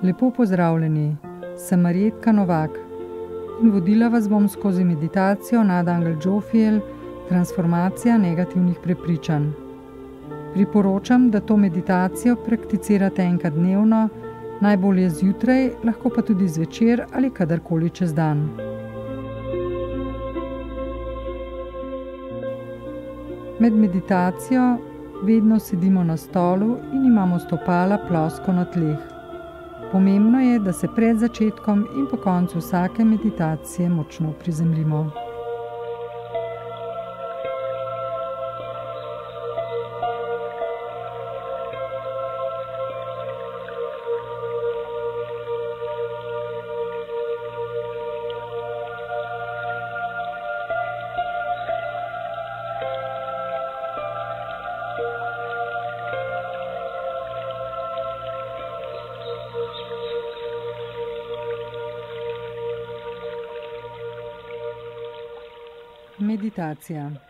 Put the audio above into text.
Lepo pozdravljeni, sem Marjetka Novak in vodila vas bom skozi meditacijo Nadangel Džofiel, transformacija negativnih prepričanj. Priporočam, da to meditacijo prakticirate enkrat dnevno, najbolje zjutraj, lahko pa tudi zvečer ali kadarkoli čez dan. Med meditacijo vedno sedimo na stolu in imamo stopala plosko na tleh. Pomembno je, da se pred začetkom in po koncu vsake meditacije močno prizemljimo. Meditacija.